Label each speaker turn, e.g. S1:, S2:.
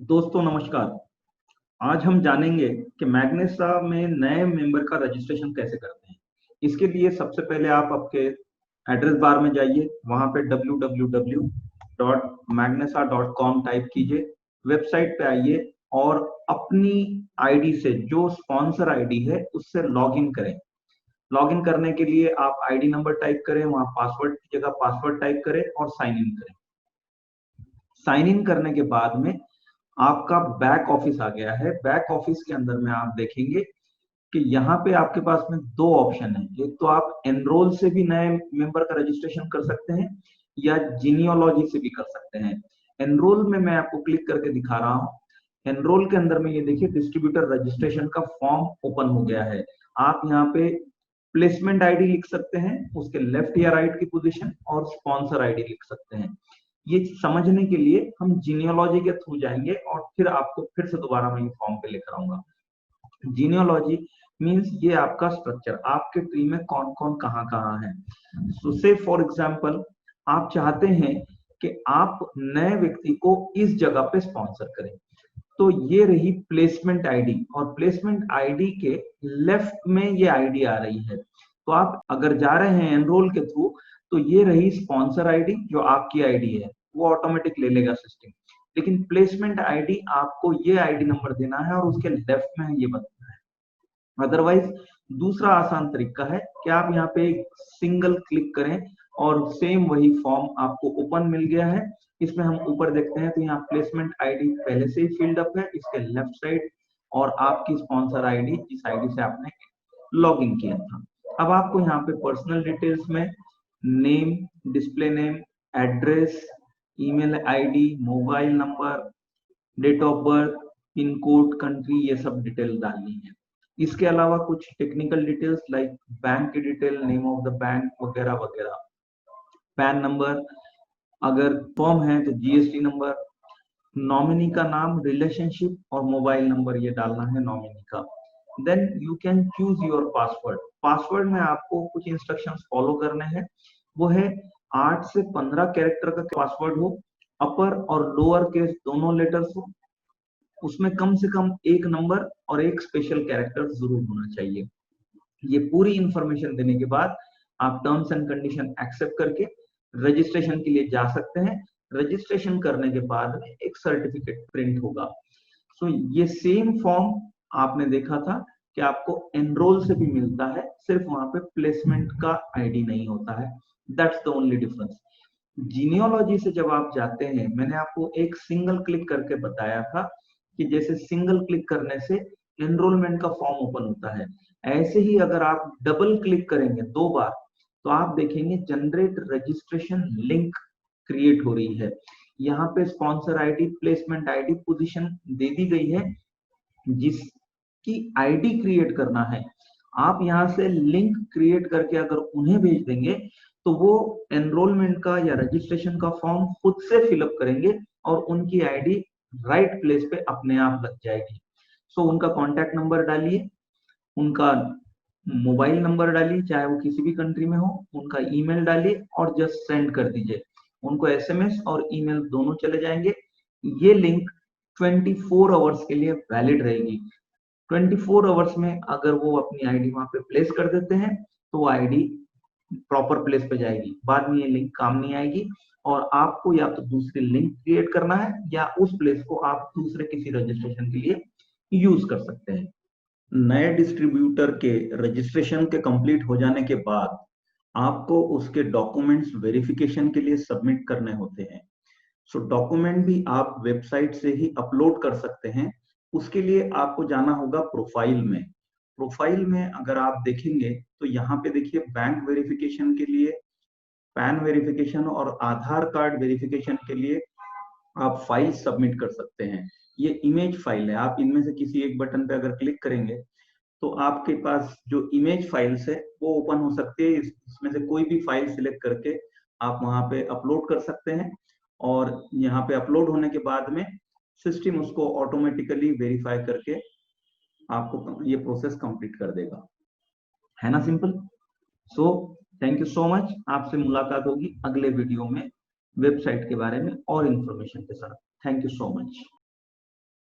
S1: दोस्तों नमस्कार। आज हम जानेंगे कि मैग्नेसा में नए मेंबर का रजिस्ट्रेशन कैसे करते हैं। इसके लिए सबसे पहले आप आपके एड्रेस बार में जाइए, वहां पे www.magnesa.com टाइप कीजिए, वेबसाइट पे आइए और अपनी आईडी से, जो स्पॉन्सर आईडी है, उससे लॉगिन करें। लॉगिन करने के लिए आप आईडी नंबर टाइप करें, वहां पासवर्ड की जगह पासवर्ड टाइप करें और साइन इन करें। साइन इन करने के बाद में आपका बैक ऑफिस आ गया है। बैक ऑफिस के अंदर में आप देखेंगे कि यहाँ पे आपके पास में दो ऑप्शन है। एक तो आप एनरोल से भी नए मेंबर का रजिस्ट्रेशन कर सकते हैं या जीनियोलॉजी से भी कर सकते हैं। एनरोल में मैं आपको क्लिक करके दिखा रहा हूँ। एनरोल के अंदर में ये देखिए डिस्ट्रीब्यूटर रजिस्ट्रेशन का फॉर्म ओपन हो गया है। आप यहाँ पे प्लेसमेंट आईडी लिख सकते हैं, उसके लेफ्ट या राइट की पोजीशन, और स्पॉन्सर आईडी लिख सकते हैं। ये समझने के लिए हम जीनियोलॉजी के थ्रू जाएंगे और फिर आपको फिर से दोबारा मैं फॉर्म पे लेकर आऊंगा। जीनियोलॉजी मींस ये आपका स्ट्रक्चर, आपके ट्री में कौन कौन कहाँ है। सो से फॉर एग्जांपल आप चाहते हैं कि आप नए व्यक्ति को इस जगह पे स्पॉन्सर करें, तो ये रही प्लेसमेंट आईडी, और प्लेसमेंट आईडी के लेफ्ट में ये आईडी आ रही है। तो आप अगर जा रहे हैं एनरोल के थ्रू, तो ये रही स्पॉन्सर आईडी, जो आपकी आईडी है, वो ऑटोमेटिक ले लेगा सिस्टम। लेकिन प्लेसमेंट आईडी आपको ये आईडी नंबर देना है और उसके लेफ्ट में ये बताना है। अदरवाइज दूसरा आसान तरीका है कि आप यहाँ पे सिंगल क्लिक करें और सेम वही फॉर्म आपको ओपन मिल गया है। इसमें हम ऊपर देखते हैं तो यहाँ प्लेसमेंट आईडी पहले से ही फील्ड अप है, इसके लेफ्ट साइड, और आपकी स्पॉन्सर आईडी जिस आईडी से आपने लॉग इन किया था। अब आपको यहाँ पे पर्सनल डिटेल्स में name, display name, address, email ID, mobile number, date of birth, pin code, country, ये सब डिटेल डालनी है। इसके अलावा कुछ टेक्निकल डिटेल्स लाइक बैंक की detail, name of the bank वगैरह वगैरह, पैन नंबर, अगर फॉर्म है तो जीएसटी नंबर, नॉमिनी का नाम, रिलेशनशिप और मोबाइल नंबर ये डालना है नॉमिनी का। Then you can choose your password. Password में आपको कुछ इंस्ट्रक्शंस फॉलो करने हैं। वो है 8 से 15 कैरेक्टर का पासवर्ड हो, अपर और लोअर केस दोनों लेटर्स हो, उसमें कम से कम एक नंबर और एक स्पेशल कैरेक्टर जरूर होना चाहिए। ये पूरी इंफॉर्मेशन देने के बाद आप टर्म्स एंड कंडीशन एक्सेप्ट करके रजिस्ट्रेशन के लिए जा सकते हैं। रजिस्ट्रेशन करने के बाद में एक सर्टिफिकेट प्रिंट होगा। सो ये सेम फॉर्म आपने देखा था कि आपको एनरोल से भी मिलता है, सिर्फ वहां पे प्लेसमेंट का आईडी नहीं होता है। That's the only difference. Genealogy से जब आप जाते हैं, मैंने आपको एक सिंगल क्लिक करके बताया था कि जैसे सिंगल क्लिक करने से एनरोलमेंट का फॉर्म ओपन होता है, ऐसे ही अगर आप डबल क्लिक करेंगे 2 बार, तो आप देखेंगे जनरेट रजिस्ट्रेशन लिंक क्रिएट हो रही है। यहाँ पे sponsor ID, placement ID, position दे दी गई है। जिसकी आईडी क्रिएट करना है, आप यहाँ से लिंक क्रिएट करके अगर उन्हें भेज देंगे, तो वो एनरोलमेंट का या रजिस्ट्रेशन का फॉर्म खुद से फिलअप करेंगे और उनकी आईडी राइट प्लेस पे अपने आप लग जाएगी। सो उनका कॉन्टैक्ट नंबर डालिए, उनका मोबाइल नंबर डालिए, चाहे वो किसी भी कंट्री में हो, उनका ईमेल डालिए और जस्ट सेंड कर दीजिए। उनको एसएमएस और ईमेल दोनों चले जाएंगे। ये लिंक 24 आवर्स के लिए वैलिड रहेगी। 24 आवर्स में अगर वो अपनी आईडी वहां पे प्लेस कर देते हैं, तो वो आईडी प्रॉपर प्लेस पे जाएगी। बाद में ये लिंक काम नहीं आएगी और आपको या तो दूसरी लिंक क्रिएट करना है या उस प्लेस को आप दूसरे किसी रजिस्ट्रेशन के लिए यूज कर सकते हैं। नए डिस्ट्रीब्यूटर के रजिस्ट्रेशन के कंप्लीट हो जाने के बाद आपको उसके डॉक्यूमेंट्स वेरिफिकेशन के लिए सबमिट करने होते हैं। सो डॉक्यूमेंट भी आप वेबसाइट से ही अपलोड कर सकते हैं। उसके लिए आपको जाना होगा प्रोफाइल में। प्रोफाइल में अगर आप देखेंगे तो यहाँ पे देखिए बैंक वेरिफिकेशन के लिए, पैन वेरिफिकेशन और आधार कार्ड वेरिफिकेशन के लिए आप फाइल सबमिट कर सकते हैं। ये इमेज फाइल है, आप इनमें से किसी एक बटन पे अगर क्लिक करेंगे तो आपके पास जो इमेज फाइल्स है वो ओपन हो सकती है। इसमें से कोई भी फाइल सिलेक्ट करके आप वहां पे अपलोड कर सकते हैं और यहाँ पे अपलोड होने के बाद में सिस्टम उसको ऑटोमेटिकली वेरीफाई करके आपको ये प्रोसेस कंप्लीट कर देगा। है ना simple. So thank you so much. आपसे मुलाकात होगी अगले वीडियो में वेबसाइट के बारे में और इंफॉर्मेशन के साथ। Thank you so much.